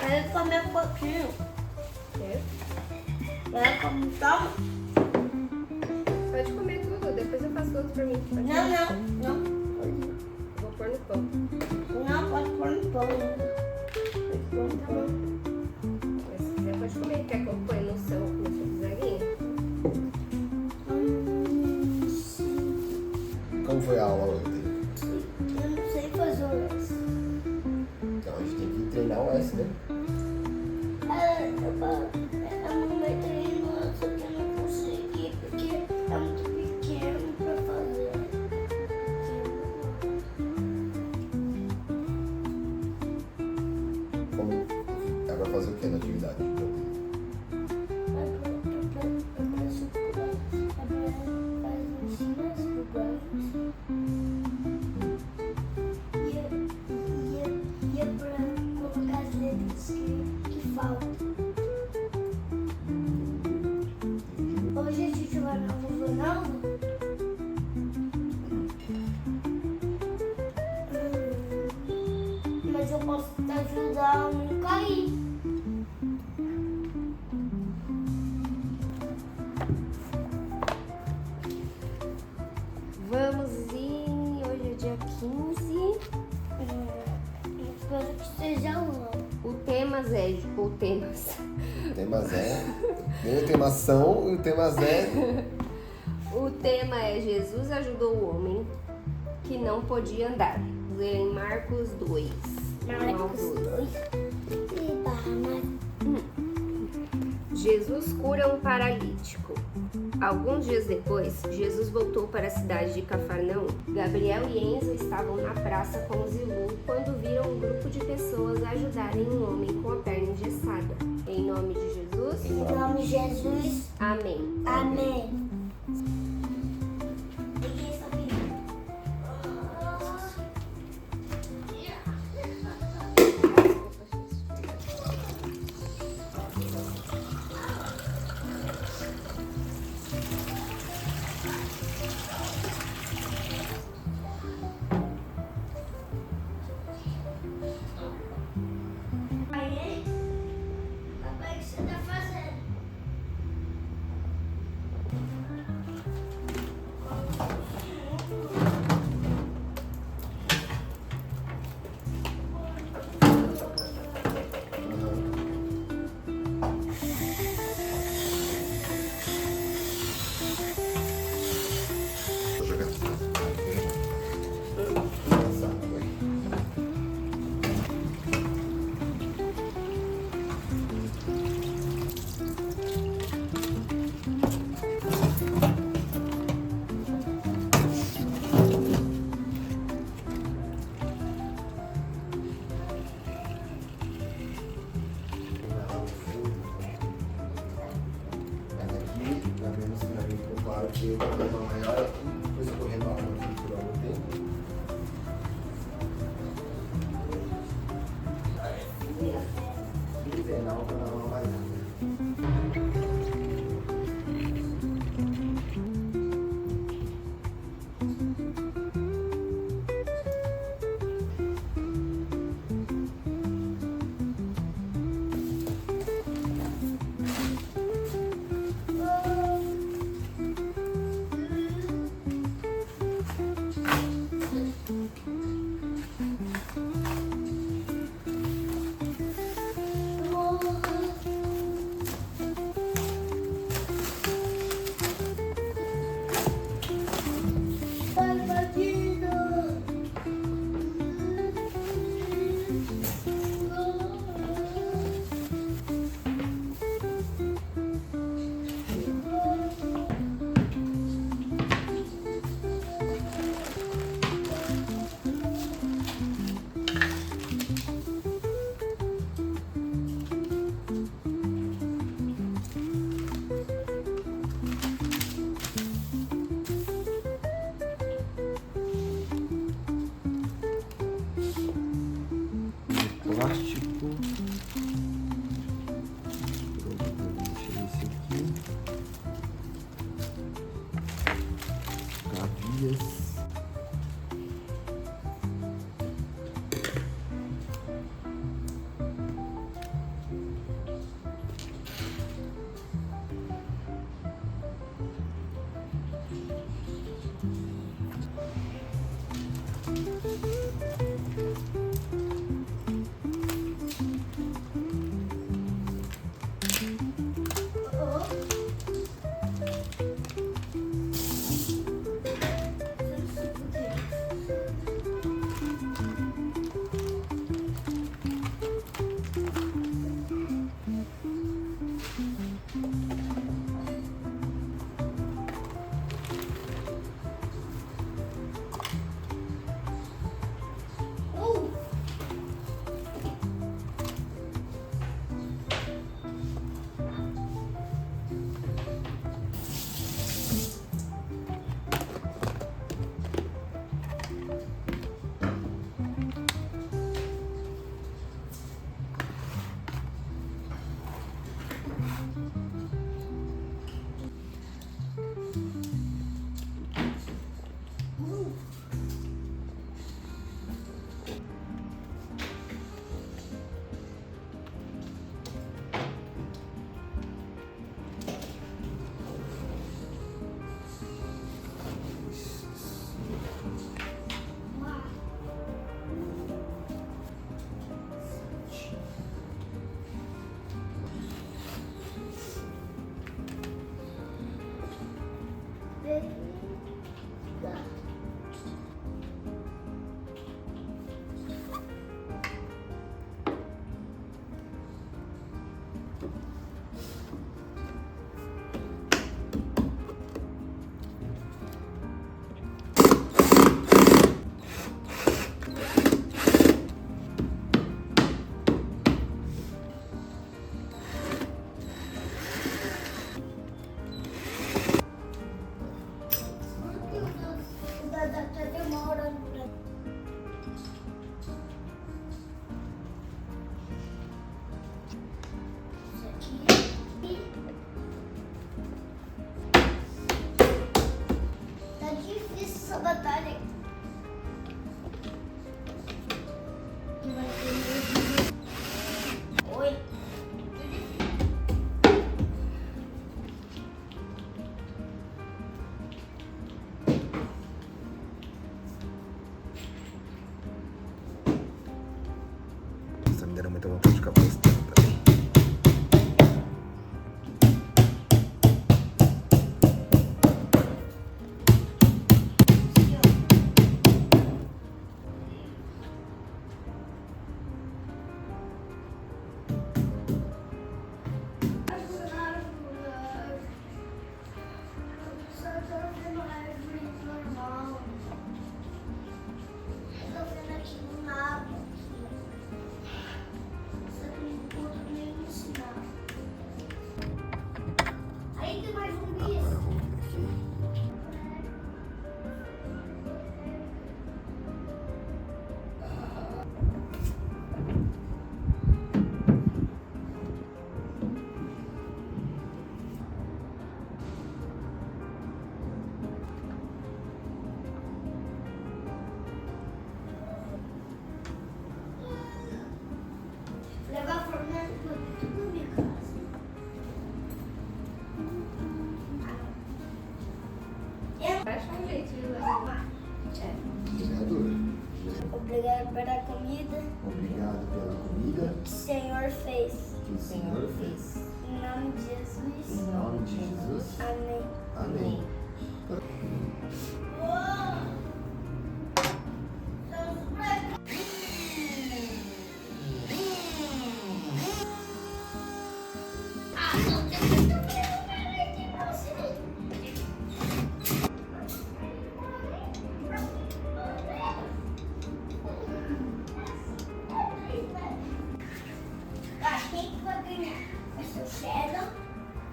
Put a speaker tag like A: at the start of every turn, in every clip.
A: Ele comeu um pouquinho.
B: Quer?
A: Ela come só.
B: Pode comer tudo, depois eu faço outro pra mim. Pode
A: Não,
B: comer.
A: não.
B: Vou pôr no pão.
A: Não, pode pôr no pão. Pode pôr no pão.
B: Mas se quiser pode comer. Quer que eu ponha no seu bisnaguinho?
C: Como foi a aula ontem?
A: Eu não sei fazer o S.
C: Então a gente tem que treinar o S, né?
A: A mamãe treinou, só que eu não consegui porque é muito pequeno pra fazer.
C: Como... É pra fazer o que na atividade?
A: E é pra colocar as letras que faltam. Hoje a gente vai na Vovó Nova. Mas eu posso te ajudar a não cair.
B: Vamos em... Hoje é dia 15.
A: Espero que seja uma.
B: O temas é... O temas...
C: O tema é... Tem o temação e o tema é...
B: O tema é Jesus ajudou o homem que não podia andar. Lê em Marcos 2.
A: Marcos 2.
B: Jesus cura um paralítico. Alguns dias depois, Jesus voltou para a cidade de Cafarnaum. Gabriel e Enzo estavam na praça com Zilu quando viram um grupo de pessoas ajudarem um homem com a perna engessada. Em nome de Jesus,
A: Em nome de Jesus.
B: amém.
A: Amém. Ninguém sabia. Aí, papai, o que você tá fazendo?
C: Vou jogar. Mas aqui, na mesma ensinamento que eu falo que o problema maior é que depois eu tô renovando aqui por algum tempo. Não, não vai nada. muita vontade de ficar postando também.
A: Aí tem mais um
C: Agora
A: bicho.
C: vamos ver aqui.
A: Levar a Fernanda pra tudo na minha casa.
B: Vai achar um jeito de levar.
C: Vereador,
A: Obrigado pela comida
C: obrigado pela comida
A: que o Senhor fez.
C: que o Senhor fez.
A: Em nome de Jesus.
C: Em nome de Jesus.
A: Amém.
C: Amém.
A: Quem que vai ganhar? Vai ser o Shadow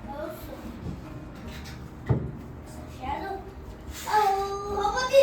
A: ou o Sonic? Vai ser o Shadow ou o Robotnik?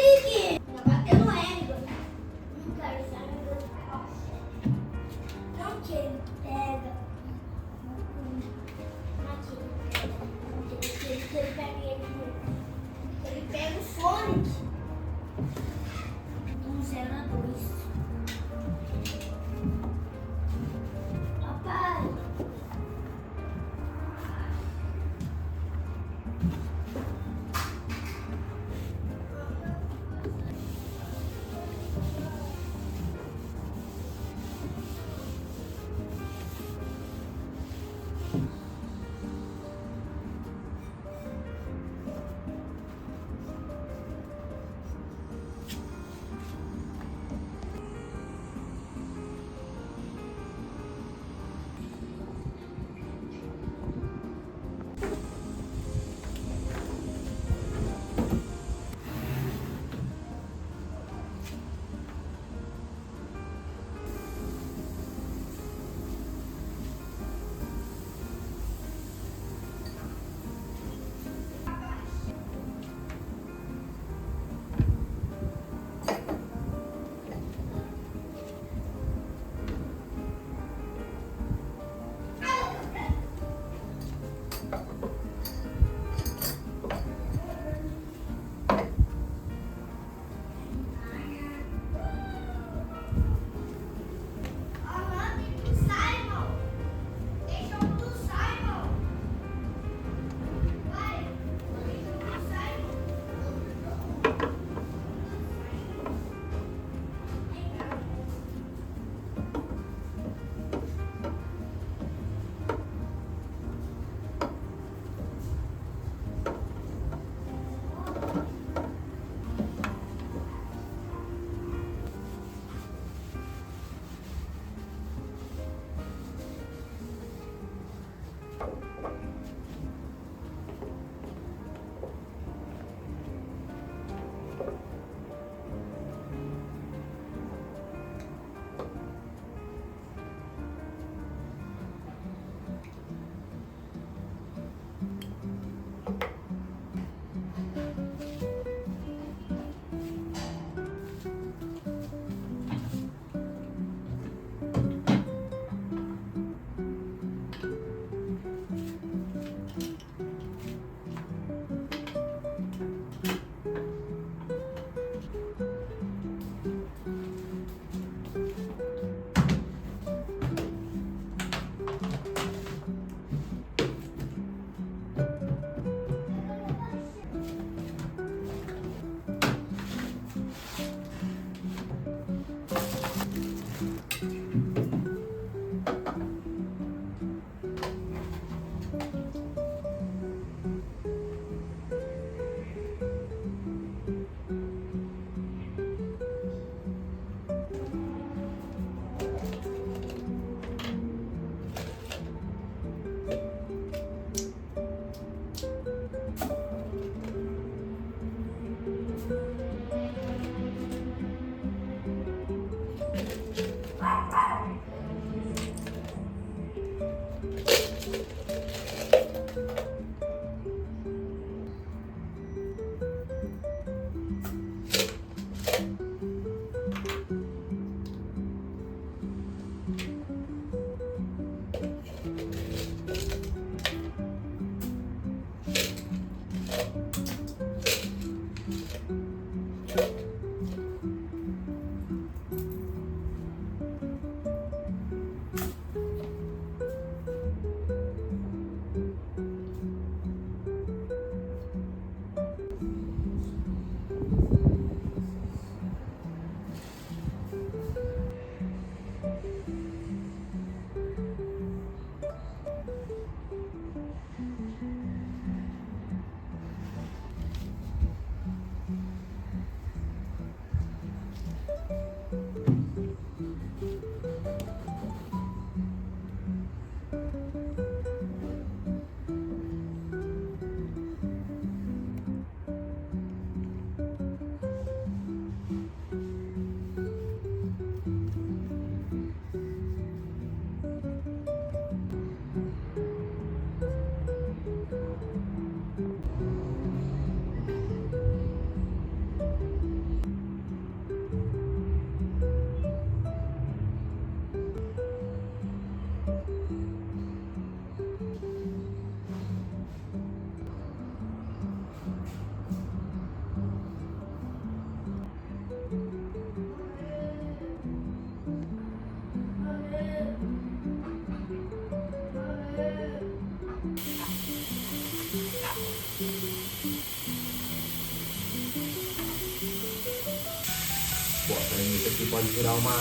C: pode virar uma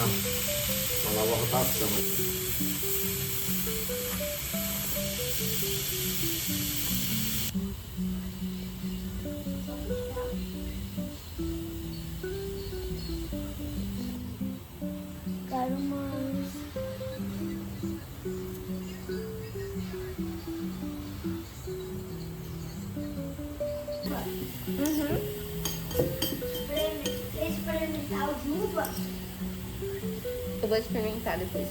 C: nova rotação.
A: Quero mais. Experimentar o de uva?
B: Eu vou experimentar depois.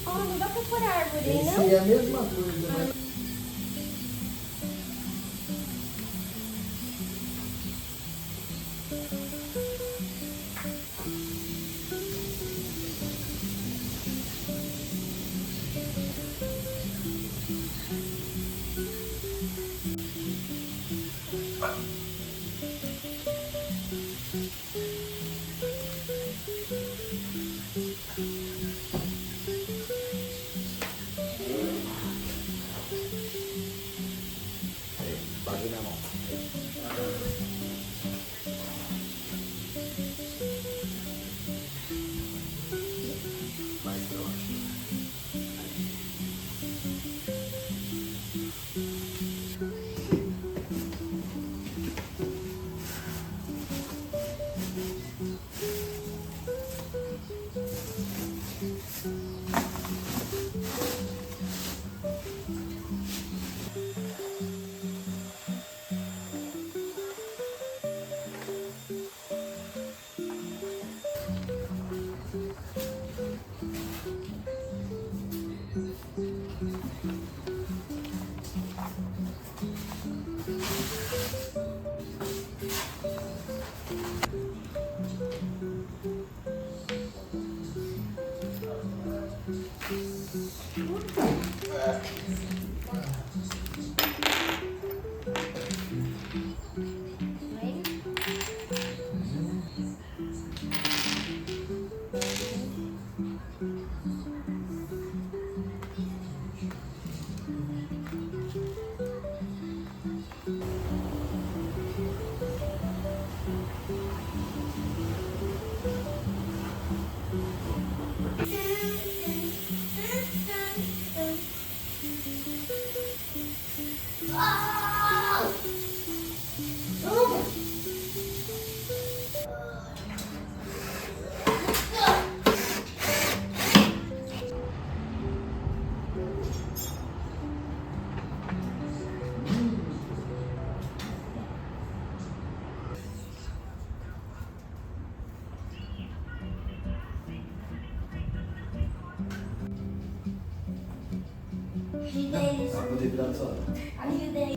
B: Oh, não dá pra pôr árvore,
C: Esse
B: não?
C: é a mesma coisa, né? Bate na mão. Mais próximo.
A: Deles.
C: Pra poder virar do lado.
A: Amigo dele.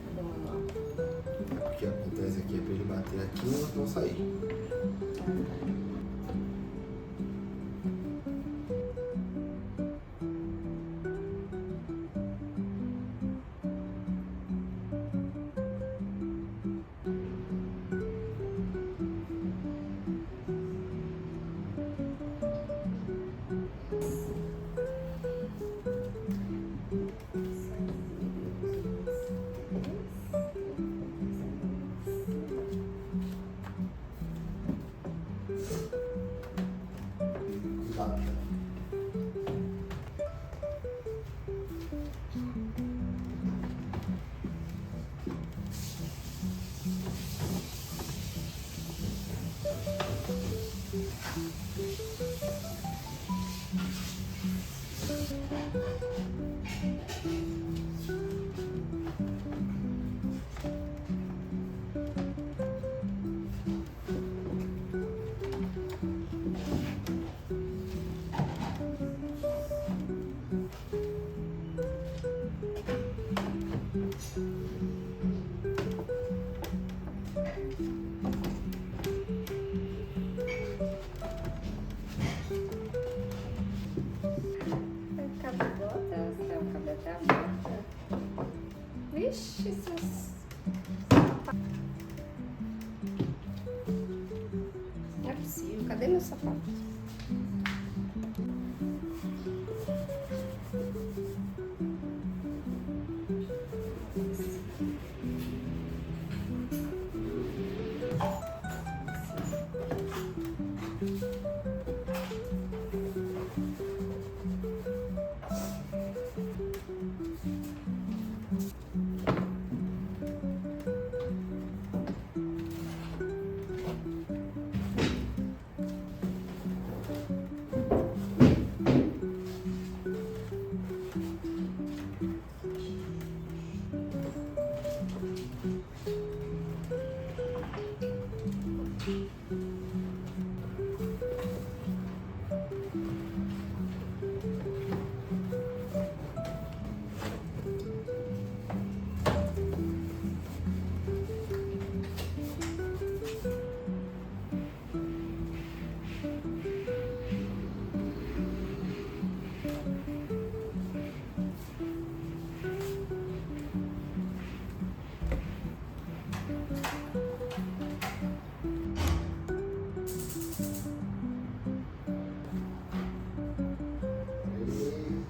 B: Cadê o manual?
C: O que acontece aqui é pra ele bater aqui e não sair. Cuidado.
B: Cabo bota, o cabo até a porta. Vixe, essas... Não é possível. Cadê meu sapato?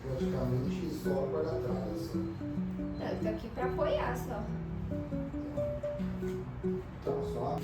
B: Praticamente só a parte de trás. Eu tô aqui pra apoiar só.
C: Então, só.